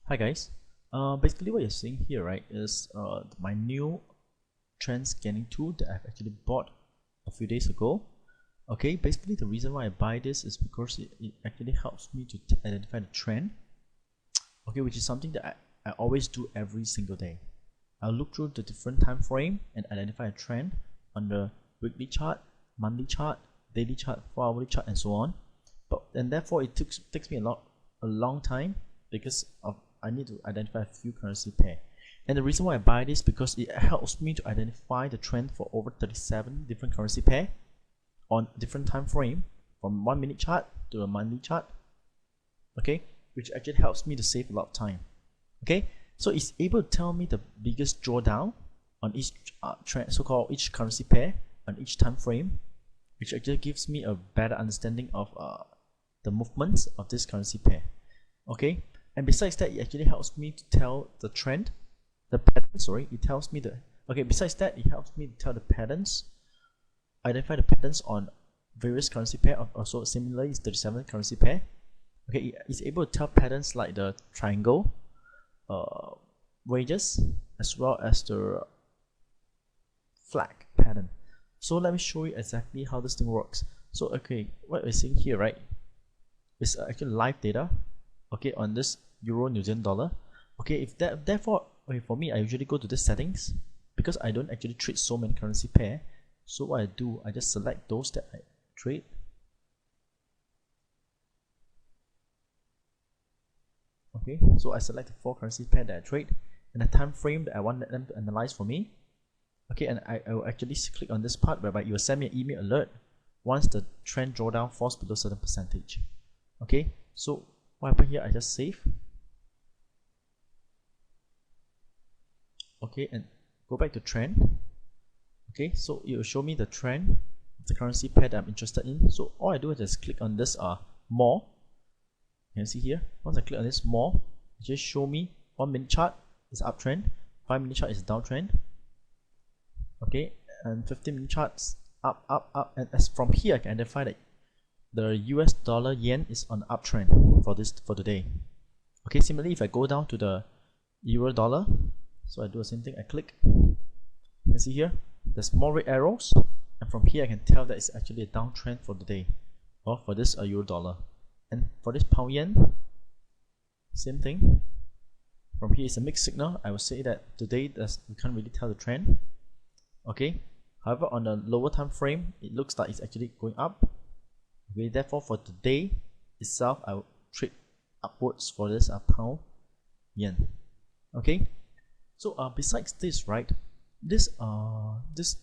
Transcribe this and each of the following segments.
Hi guys, basically what you're seeing here, right, is my new trend scanning tool that I've actually bought a few days ago. Okay, basically the reason why I buy this is because it actually helps me to identify the trend, okay, which is something that I always do every single day. I'll look through the different time frame and identify a trend on the weekly chart, monthly chart, daily chart, 4-hourly chart, and so on. And therefore it takes me a long time because I need to identify a few currency pair. And the reason why I buy this because it helps me to identify the trend for over 37 different currency pair on different time frame, from 1 minute chart to a monthly chart, okay, which actually helps me to save a lot of time. Okay, so it's able to tell me the biggest drawdown on each trend, so-called each currency pair on each time frame, which actually gives me a better understanding of the movements of this currency pair. Okay, and besides that, it actually helps me to tell the trend, the pattern. Sorry, it tells me the Besides that, it helps me to tell the patterns, identify the patterns on various currency pair. Also, similarly, it's 37 currency pair. Okay, it's able to tell patterns like the triangle, wedges, as well as the flag pattern. So let me show you exactly how this thing works. So okay, what we're seeing here, right, is actually live data, okay, on this Euro New Zealand dollar. Okay, therefore, okay, for me, I usually go to the settings because I don't actually trade so many currency pair. So what I do, I just select those that I trade. Okay, so I select the 4 currency pair that I trade and the time frame that I want them to analyze for me. Okay, and I will actually click on this part whereby you will send me an email alert once the trend drawdown falls below a certain percentage. Okay, so what happened here, I just save. Okay, and go back to trend. Okay, so it will show me the trend of the currency pair that I'm interested in. So all I do is just click on this more. You can see here, once I click on this more, it just show me 1 minute chart is uptrend, 5 minute chart is downtrend. Okay, and 15 minute charts up, and as from here I can identify that the US dollar yen is on uptrend for the day. Okay, similarly, if I go down to the euro dollar, so I do the same thing, I click. You can see here, there's more red arrows, and from here I can tell that it's actually a downtrend for the day, or for this euro dollar. And for this pound yen, same thing. From here it's a mixed signal. I would say that today we can't really tell the trend. Okay, however, on the lower time frame, it looks like it's actually going up. Okay, therefore for today itself, I will trade upwards for this pound yen. Okay, so besides this, right, this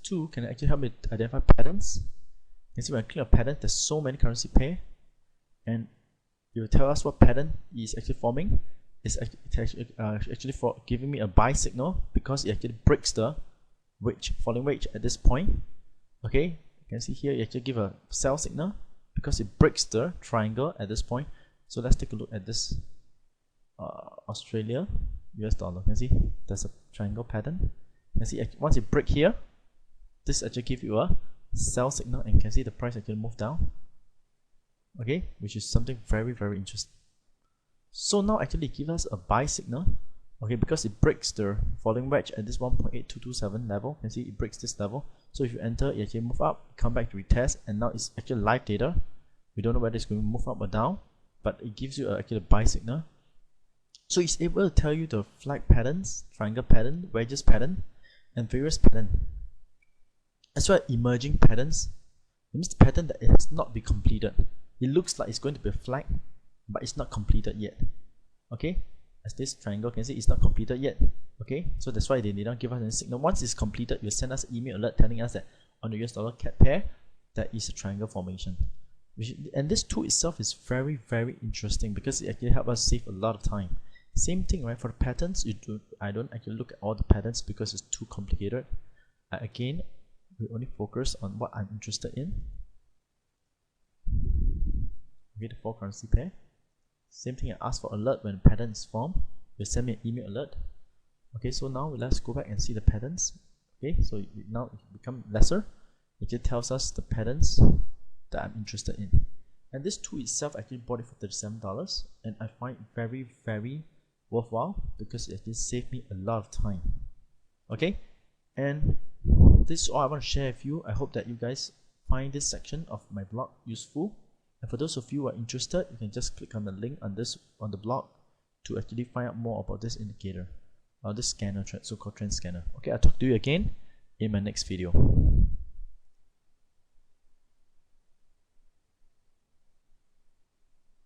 tool can actually help me identify patterns. You can see when I click on pattern, there's so many currency pair, and it will tell us what pattern is actually forming. It's actually for giving me a buy signal because it actually breaks the falling wedge at this point. Okay, you can see here it actually give a sell signal because it breaks the triangle at this point. So let's take a look at this Australia US dollar. You can see there's a triangle pattern. You can see once it break here, this actually give you a sell signal, and you can see the price actually move down. Okay, which is something very, very interesting. So now actually it gives us a buy signal. Okay, because it breaks the falling wedge at this 1.8227 level. You can see it breaks this level. So if you enter, it actually move up, come back to retest, and now it's actually live data. We don't know whether it's going to move up or down, but it gives you actually a buy signal. So it's able to tell you the flag patterns, triangle pattern, wedges pattern, and various pattern, as well as emerging patterns. It means the pattern that it has not been completed. It looks like it's going to be a flag, but it's not completed yet. Okay, as this triangle, can see it's not completed yet. Okay, so that's why they did not give us any signal. Once it's completed, you'll send us an email alert telling us that on the US dollar CAD pair, that is a triangle formation. And this tool itself is very, very interesting because it actually helps us save a lot of time. Same thing, right? For the patterns, I don't actually look at all the patterns because it's too complicated. Again, we only focus on what I'm interested in. Okay, the 4 currency pair. Same thing, I ask for alert when the pattern is formed. Will send me an email alert. Okay, so now let's go back and see the patterns. Okay, so now it become lesser. It just tells us the patterns that I'm interested in. And this tool itself, I actually bought it for $37, and I find it very, very worthwhile because it just saved me a lot of time. Okay, and this is all I want to share with you. I hope that you guys find this section of my blog useful, and for those of you who are interested, you can just click on the link on the blog to actually find out more about this indicator, this scanner, so-called trend scanner. Okay, I'll talk to you again in my next video.